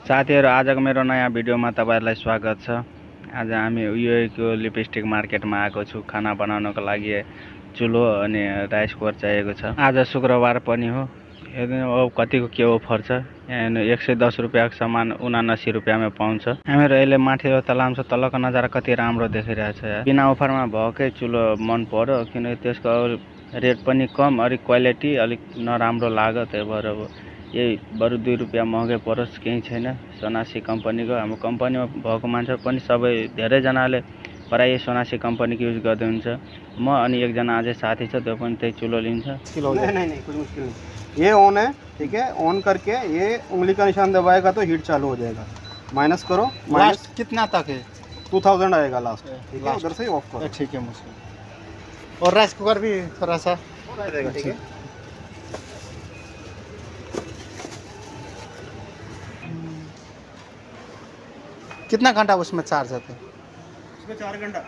साथीहरु, आजको मेरो नयाँ भिडियोमा तपाईहरुलाई स्वागत छ। आज हामी युएको लिपस्टिक मार्केटमा आएको छु। खाना बनाउनको लागि चुलो अनि राइस कुकर चाहिएको छ। आज शुक्रबार पनि हो। हेर्नु कतिको के अफर छ। यहाँ 110 रुपैयाँको सामान 79 रुपैयाँमा पाउँछ। हामीहरु अहिले माथिको तलामा छ। तलको नजारा कति राम्रो देखिरहेछ यार। बिना अफरमा भएकै चुलो मन पर्यो किनकि त्यसको रेट पनि कम, अलिक क्वालिटी अलिक नराम्रो लाग्यो। त्यही भएर यही बरु 2 रुपैयाँ महँगै परोस् केही छैन। सोनासी कम्पनीको हाम्रो कम्पनीमा भएको मान्छे पनि सबै धेरैजनाले प्राय सोनासी कम्पनीको युज गर्दै हुन्छ। म अनि एकजना अझै साथी छ, त्यो पनि त्यही चुलो लिन्छ। नहीं कुछ मुश्किल नहीं। ये ऑन है, ठीक है। ऑन करके ये उंगली का निशान दबाएगा तो हीट चालू हो जाएगा। माइनस करो, माइनस कितना तक है? 2000 आएगा लास्ट, ठीक है। उधर से ही ऑफ करो, ठीक है मुझे। और राइस कुकर भी थोड़ा सा ठीक है। कितना घंटा उसमें चार्ज होता है? इसमें 4 घंटा।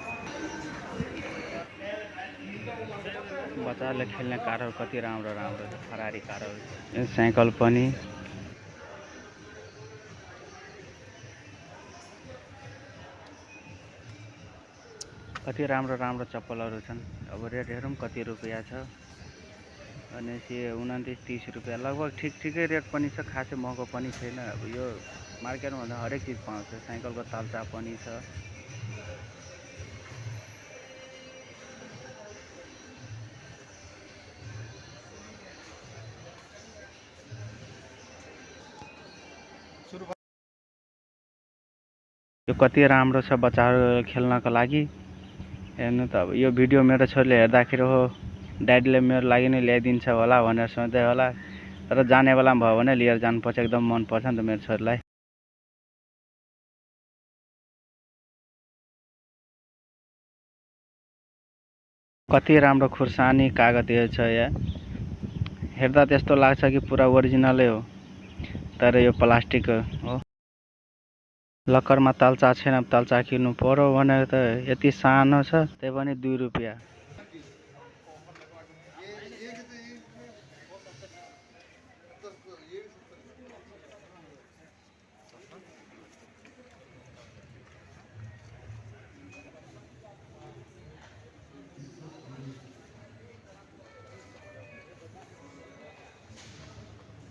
बच्चाहरूले खेल्ने कारहरू कति राम्रो राम्रो छ। फरारी कारहरू, साइकल पनि। कति राम्रो राम्रो चप्पलहरू छन्। अब रेट हेरौँ कति रुपैयाँ छ। अनि 29-30 रुपैयाँ लगभग ठिकै रेट पनि छ। खासै महँगो पनि छैन। अब यो मार्केटमा भन्दा हरेक चिज पाउँछ। साइकलको तालचा पनि छ। यो कति राम्रो छ बच्चाहरू खेल्नको लागि। हेर्नु त, अब यो भिडियो मेरो छोरीले हेर्दाखेरि हो ड्याडीले मेरो लागि नै ल्याइदिन्छ होला भनेर सोच्दै होला। तर जाने बेलामा भयो भने लिएर जानुपर्छ। एकदम मन पर्छ नि त मेरो छोरीलाई। कति राम्रो खुर्सानी कागज छ यहाँ। हेर्दा त्यस्तो लाग्छ कि पुरा ओरिजिनलै हो, तर यो प्लास्टिक हो। लक्करमा तालचा छैन। तालचा किन्नु पर्यो भने त यति सानो छ, त्यही पनि 2 रुपैयाँ।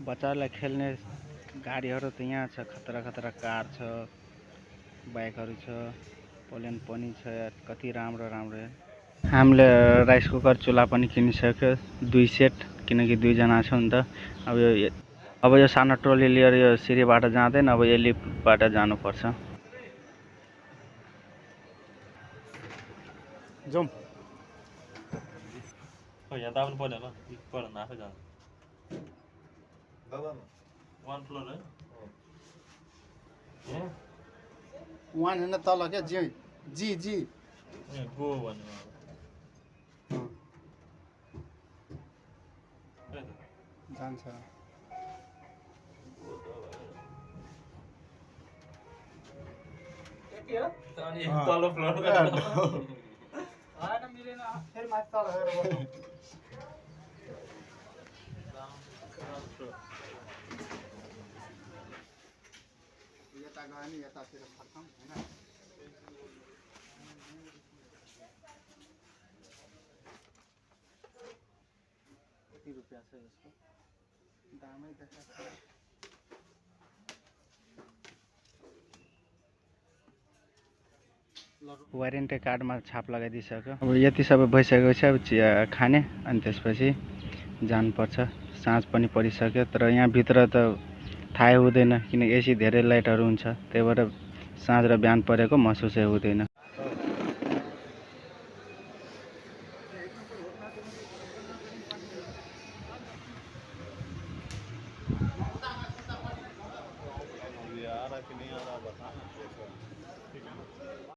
बच्चाहरूलाई खेल्ने गाडीहरू त यहाँ छ। खतरा खतरा कार छ, बाइकहरू छ, प्लेन पनि छ। कति राम्रो राम्रो। हामीले राइस कुकर चुल्हा पनि किनिसक्यो 2 सेट, किनकि 2 जना छौँ नि त। अब यो सानो ट्रोली लिएर यो सिँढीबाट जाँदैन। अब यो लिफ्टबाट जानुपर्छ। जाउँ। यहाँ दाबनु पर्दैन होला, पर्दैन आफै जान्छ। वान फ्लोर है? वान होइन तल क्या जी जी जी गो भन्नु जान्छ। तल्लो फ्लोर फेरि माथि तल हेरेर यता गयो नि यतातिर फर्काउँ होइन। कति रुपियाँ छ यसको? दामै देखाएको छ। वारेन्टी कार्डमा छाप लगाइदिइसक्यो। अब यति सबै भइसकेको छ। अब खाने अनि त्यसपछि जानुपर्छ। साँझ पनि परिसक्यो, तर यहाँ भित्र त थाहै हुँदैन किनकि एसी धेरै लाइटहरू हुन्छ। त्यही भएर साँझ र बिहान परेको महसुसै हुँदैन।